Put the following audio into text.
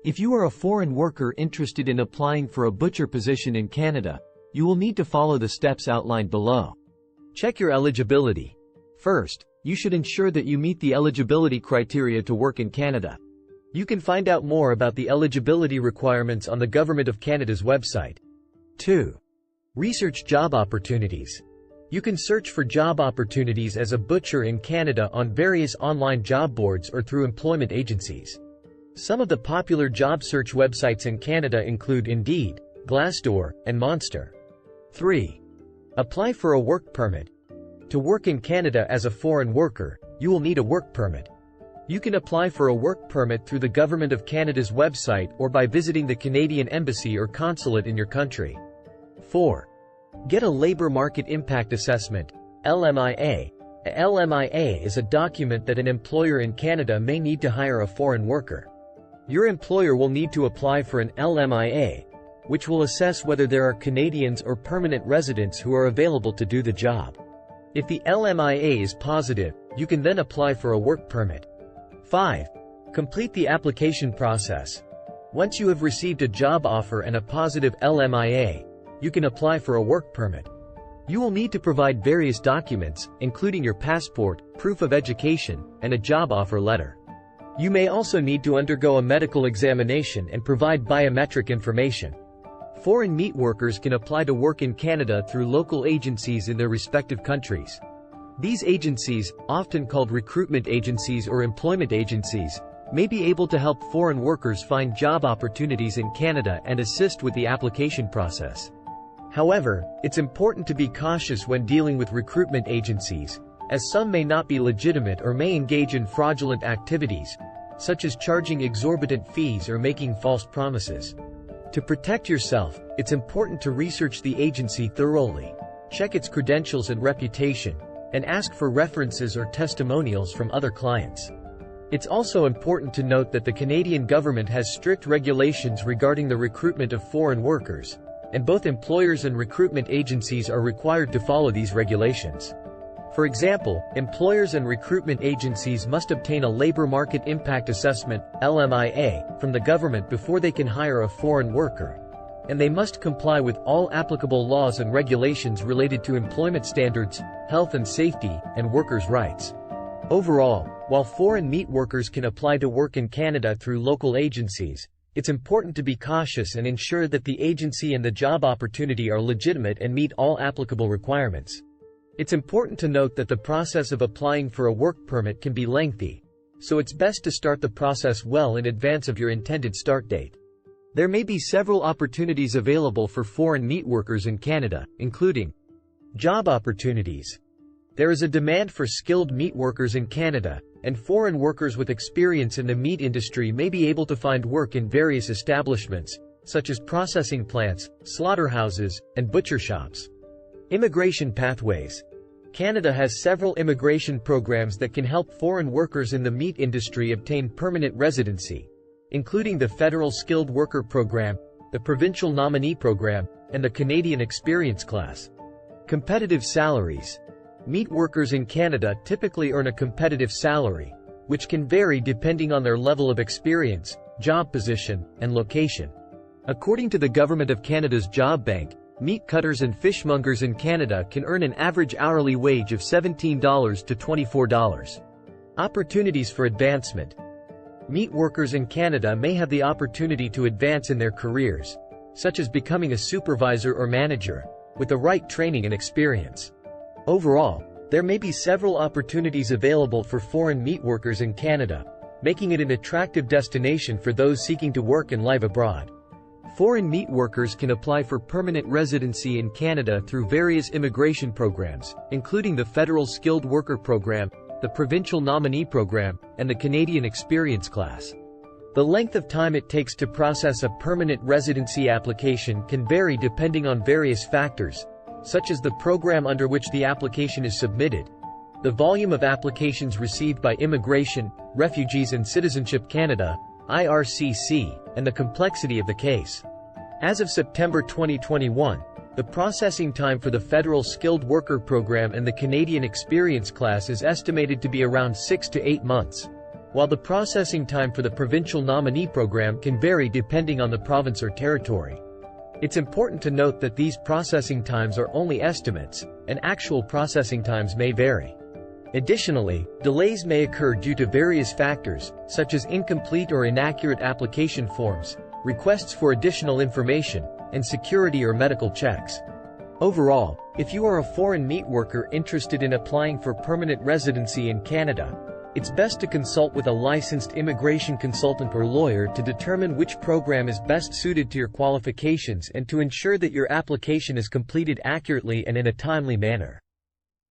If you are a foreign worker interested in applying for a butcher position in Canada, you will need to follow the steps outlined below. Check your eligibility. First, you should ensure that you meet the eligibility criteria to work in Canada. You can find out more about the eligibility requirements on the Government of Canada's website. 2. Research job opportunities. You can search for job opportunities as a butcher in Canada on various online job boards or through employment agencies. Some of the popular job search websites in Canada include Indeed, Glassdoor, and Monster. 3. Apply for a work permit. To work in Canada as a foreign worker, you will need a work permit. You can apply for a work permit through the Government of Canada's website or by visiting the Canadian Embassy or Consulate in your country. 4. Get a Labour Market Impact Assessment, LMIA. A LMIA is a document that an employer in Canada may need to hire a foreign worker. Your employer will need to apply for an LMIA, which will assess whether there are Canadians or permanent residents who are available to do the job. If the LMIA is positive, you can then apply for a work permit. 5. Complete the application process. Once you have received a job offer and a positive LMIA, you can apply for a work permit. You will need to provide various documents, including your passport, proof of education, and a job offer letter. You may also need to undergo a medical examination and provide biometric information. Foreign meat workers can apply to work in Canada through local agencies in their respective countries. These agencies, often called recruitment agencies or employment agencies, may be able to help foreign workers find job opportunities in Canada and assist with the application process. However, it's important to be cautious when dealing with recruitment agencies, as some may not be legitimate or may engage in fraudulent activities, such as charging exorbitant fees or making false promises. To protect yourself, it's important to research the agency thoroughly, check its credentials and reputation, and ask for references or testimonials from other clients. It's also important to note that the Canadian government has strict regulations regarding the recruitment of foreign workers, and both employers and recruitment agencies are required to follow these regulations. For example, employers and recruitment agencies must obtain a Labour Market Impact Assessment, LMIA, from the government before they can hire a foreign worker, and they must comply with all applicable laws and regulations related to employment standards, health and safety, and workers' rights. Overall, while foreign meat workers can apply to work in Canada through local agencies, it's important to be cautious and ensure that the agency and the job opportunity are legitimate and meet all applicable requirements. It's important to note that the process of applying for a work permit can be lengthy, so it's best to start the process well in advance of your intended start date. There may be several opportunities available for foreign meat workers in Canada, including job opportunities. There is a demand for skilled meat workers in Canada, and foreign workers with experience in the meat industry may be able to find work in various establishments, such as processing plants, slaughterhouses, and butcher shops. Immigration pathways. Canada has several immigration programs that can help foreign workers in the meat industry obtain permanent residency, including the Federal Skilled Worker Program, the Provincial Nominee Program, and the Canadian Experience Class. Competitive salaries. Meat workers in Canada typically earn a competitive salary, which can vary depending on their level of experience, job position, and location. According to the Government of Canada's Job Bank, meat cutters and fishmongers in Canada can earn an average hourly wage of $17 to $24. Opportunities for advancement. Meat workers in Canada may have the opportunity to advance in their careers, such as becoming a supervisor or manager, with the right training and experience. Overall, there may be several opportunities available for foreign meat workers in Canada, making it an attractive destination for those seeking to work and live abroad. Foreign meat workers can apply for permanent residency in Canada through various immigration programs, including the Federal Skilled Worker Program, the Provincial Nominee Program, and the Canadian Experience Class. The length of time it takes to process a permanent residency application can vary depending on various factors, such as the program under which the application is submitted, the volume of applications received by Immigration, Refugees and Citizenship Canada, IRCC, and the complexity of the case. As of September 2021, the processing time for the Federal Skilled Worker Program and the Canadian Experience Class is estimated to be around 6 to 8 months. while the processing time for the provincial nominee program can vary depending on the province or territory. It's important to note that these processing times are only estimates, and actual processing times may vary. Additionally, delays may occur due to various factors, such as incomplete or inaccurate application forms, requests for additional information, and security or medical checks. Overall, if you are a foreign meat worker interested in applying for permanent residency in Canada, it's best to consult with a licensed immigration consultant or lawyer to determine which program is best suited to your qualifications and to ensure that your application is completed accurately and in a timely manner.